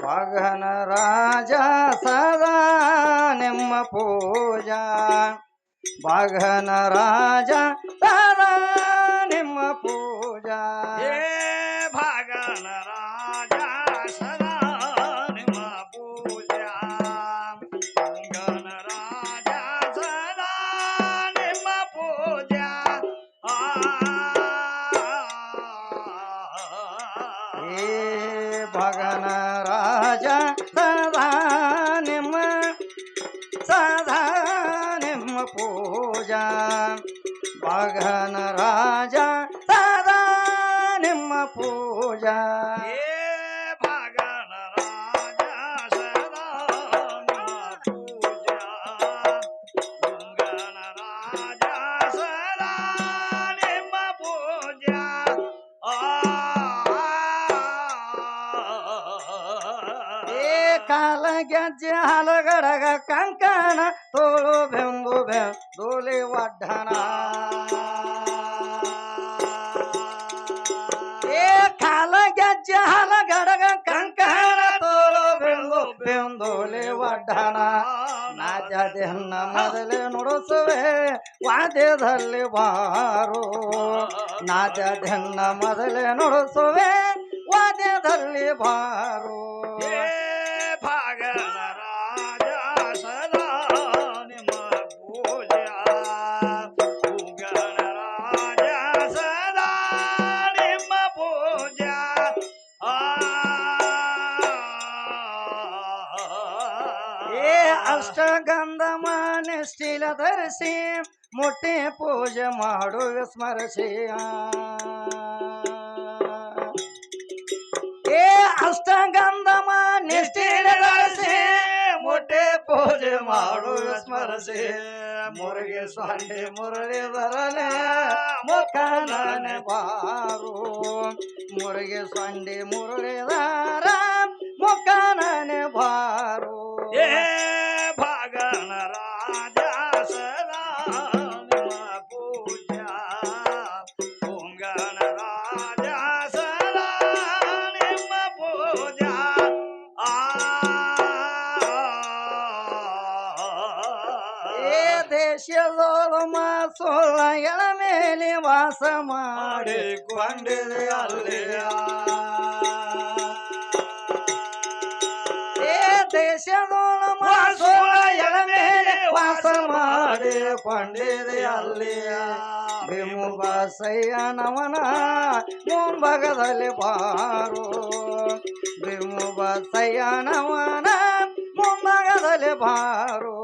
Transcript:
ಭಗನ ರಾಜ ಸದಾ ನಿಮ್ಮ ಪೂಜಾ ಭಗನ ರಾಜ ಸದಾ ನಿಮ್ಮ ಪೂಜಾ ಭಗನ ರಾಜ ಸದಾ ನಿಮ್ಮ ಪೂಜಾ ಭಗನ ರಾಜ ಸದಾ ನಿಮ್ಮ ಪೂಜಾ ಭಗನ ರಾಜ ಸದಾ ನಿಮ್ಮ ಪೂಜಾ ಭಗನ ರಾಜ ಸದಾ ನಿಮ್ಮ ಪೂಜಾ ಭಗನ ರಾಜ ಸದಾ ನಿಮ್ಮ ಪೂಜಾ ಭಗನ ರಾಜ ಸದಾ ನಿಮ್ಮ ಪೂಜಾ ಕಾಲ ಗೆಜ್ಜೆ ಹಲಗಡಗ ಕಂಕಣ ತೋಳು ಬೆಂಬು ಬೆಂದೂಲಿ ಒಡ್ಡನ ಕಾಲ ಗೆಜ್ಜೆ ಹಲಗಡಗ ಕಂಕಣ ತೋಳು ಬೆಂಬು ಬೆಂದೂಲಿ ಒಡ್ಡನ ನಾಜದೆನ್ನ ಮೊದಲೇ ನುಡಿಸುವೆ ವಾದ್ಯದಲ್ಲಿ ಬಾರು ನಾಜದೆನ್ನ ಮೊದಲೇ ನುಡಿಸುವೆ ವಾದ್ಯದಲ್ಲಿ ಬಾರು ಭಗನ ರಾಜ ಸದಾ ನಿಮ್ಮ ಪೂಜಾ ಭಗನ ರಾಜ ಸದಾ ನಿಮ್ಮ ಪೂಜಾ ಅಷ್ಟಗಂಧ ಮಾನಿಷ್ಠಿಲ ಧರಿಸಿ ಮುಟ್ಟಿ ಪೂಜೆ ಮಾಡುವ ಸ್ಮರಿಸಿ ಅಷ್ಟಗಂಧ ಮಾನಿಷ್ಠಿಲ ಧರಿಸಿ ಮುಟ್ಟಿ ಪೂಜೆ ಮಾಡುವ ಸ್ಮರಿಸಿ ಮುರುಗಿ ಸ್ವಾಂಡಿ ಮುರಳಿ ಬರಲೆ ಮುಖನನೆ ಬಾರು ಮುರುಗಿ ಸ್ವಾಂಡಿ ಮುರಳಿದಾರ ಮುಖನನೆ ಬಾರು ಭಗನ ರಾಜ ಸದಾ ನಿಮ್ಮ ಪೂಜಾ ಭಗನ ರಾಜ ಸದಾ ನಿಮ್ಮ ಪೂಜಾ ದೇಶದೋಳು ಮಾಸೋಳ ಎಳ ಮೇಲೆ ವಾಸ ಮಾಡಿಕೊಂಡಿದೆ ಅಲ್ಲಿಯ ದೇಶದೋಳು ಮಾಸೋಳ ಎಳ ಮೇಲೆ ವಾಸ ಮಾಡಿಕೊಂಡಿದೆ ಅಲ್ಲಿಯ ಭೀಮುಬಸಯ್ಯನವನ ಮುಂಭಾಗದಲ್ಲಿ ಬಾರು ಭೀಮುಬಸಯ್ಯನವನ ಮುಂಭಾಗದಲ್ಲಿ ಬಾರು